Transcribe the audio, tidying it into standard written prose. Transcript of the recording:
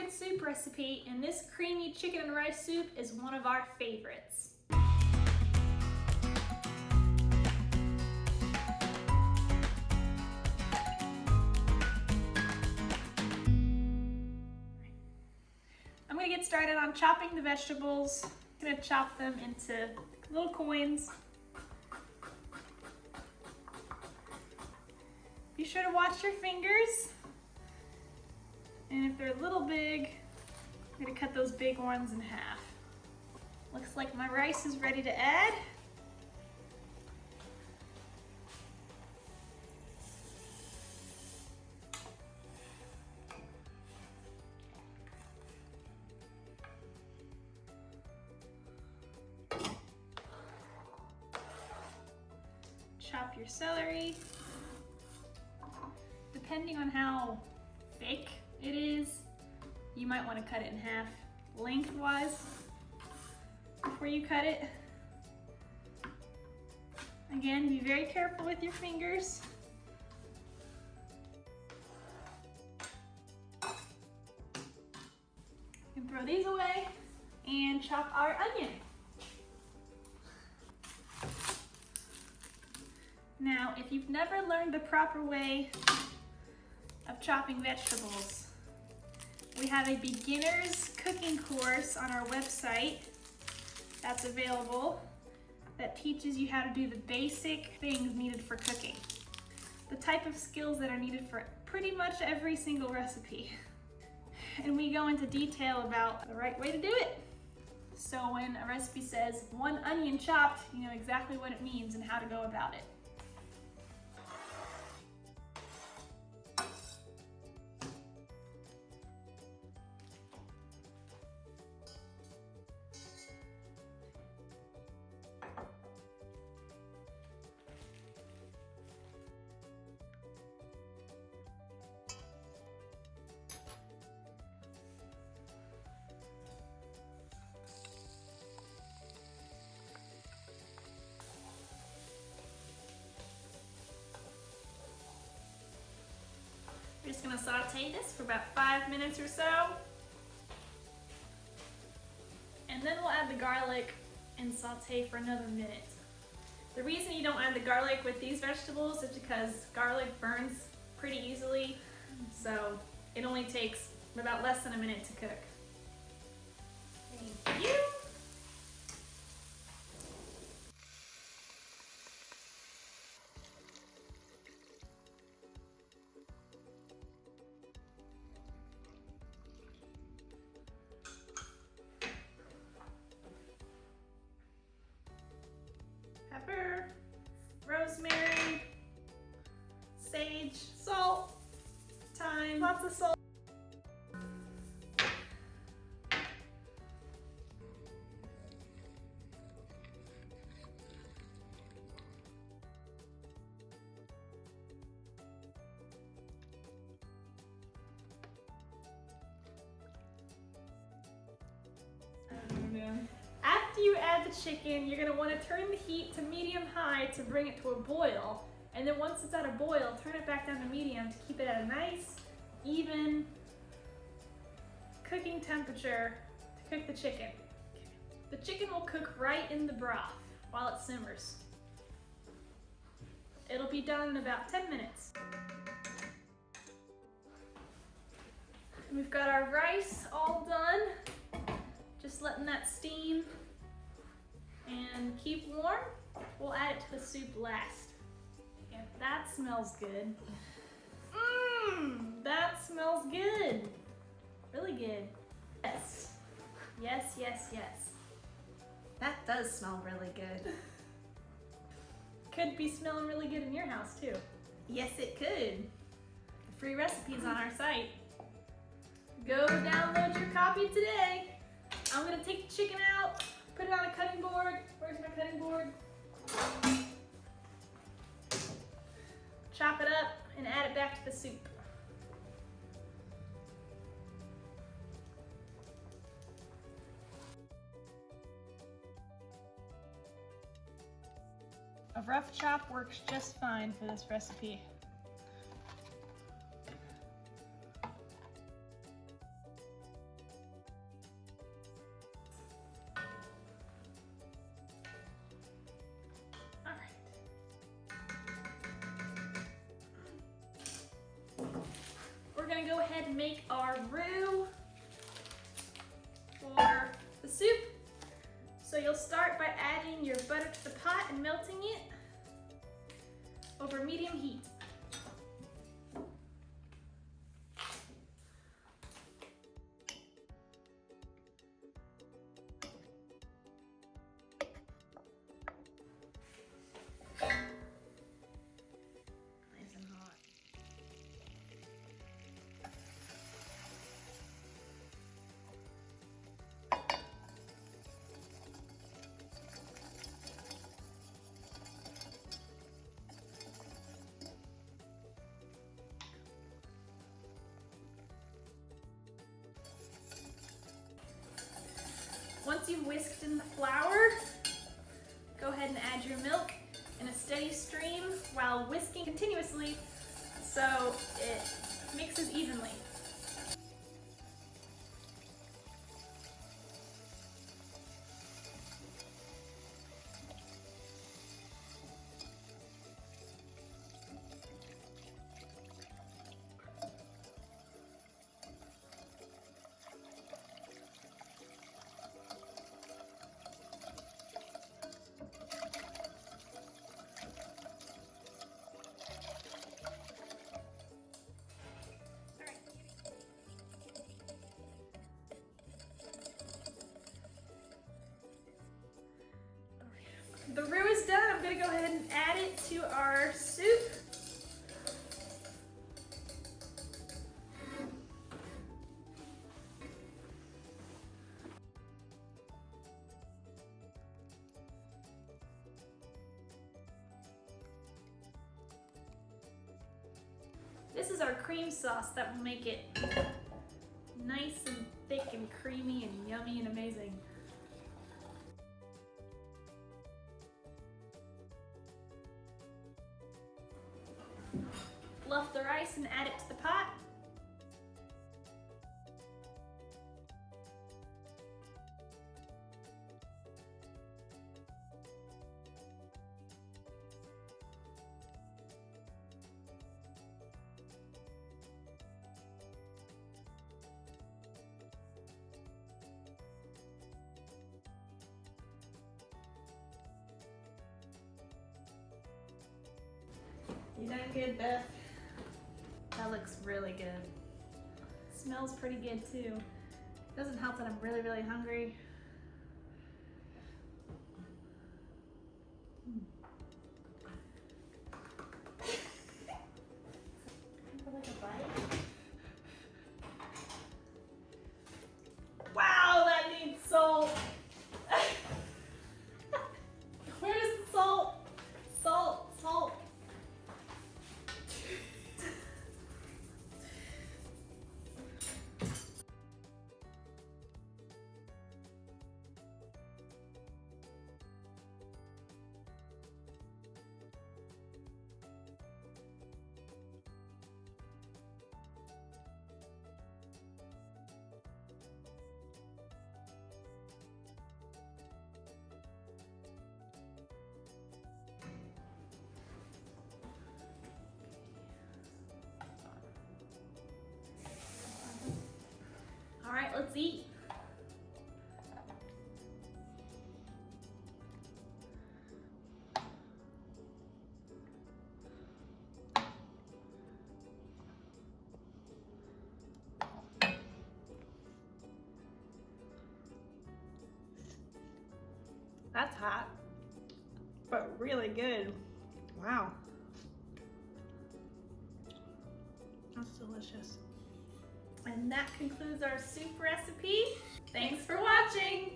Korean soup recipe, and this creamy chicken and rice soup is one of our favorites. I'm gonna get started on chopping the vegetables. I'm gonna chop them into little coins. Be sure to watch your fingers. And if they're a little big, I'm gonna cut those big ones in half. Looks like my rice is ready to add. Chop your celery. Depending on how thick it is, you might want to cut it in half lengthwise before you cut it. Again, be very careful with your fingers. You can throw these away and chop our onion. Now, if you've never learned the proper way of chopping vegetables, we have a beginner's cooking course on our website that's available that teaches you how to do the basic things needed for cooking. The type of skills that are needed for pretty much every single recipe. And we go into detail about the right way to do it. So when a recipe says 1 onion chopped, you know exactly what it means and how to go about it. We're just gonna saute this for about 5 minutes or so. And then we'll add the garlic and saute for another minute. The reason you don't add the garlic with these vegetables is because garlic burns pretty easily. So it only takes about less than a minute to cook. Thank you. Pepper, rosemary, sage, salt, thyme, lots of salt. After you add the chicken, you're gonna wanna turn the heat to medium-high to bring it to a boil. And then once it's at a boil, turn it back down to medium to keep it at a nice, even cooking temperature to cook the chicken. The chicken will cook right in the broth while it simmers. It'll be done in about 10 minutes. And we've got our rice all done. Just letting that steam and keep warm. We'll add it to the soup last. And that smells good. That smells good. Really good. Yes. Yes, yes, yes. That does smell really good. Could be smelling really good in your house too. Yes, it could. The free recipes on our site. Go download your copy today. I'm gonna take the chicken out, put it on a cutting board. Where's my cutting board? Chop it up and add it back to the soup. A rough chop works just fine for this recipe. gonna go ahead and make our roux for the soup. So you'll start by adding your butter to the pot and melting it over medium heat. Nice and hot. Once you've whisked in the flour, go ahead and add your milk in a steady stream while whisking continuously so it mixes evenly. The roux is done. I'm gonna go ahead and add it to our soup. This is our cream sauce that will make it nice and thick and creamy and yummy and amazing. Fluff the rice and add it to the pot. You done good, Beth? That looks really good. Smells pretty good too. Doesn't help that I'm really, really hungry. Like a bite? Wow, that needs salt. Where's the salt? Salt, salt. All right, let's eat. That's hot, but really good. Wow. That's delicious. And that concludes our soup recipe. Thanks for watching.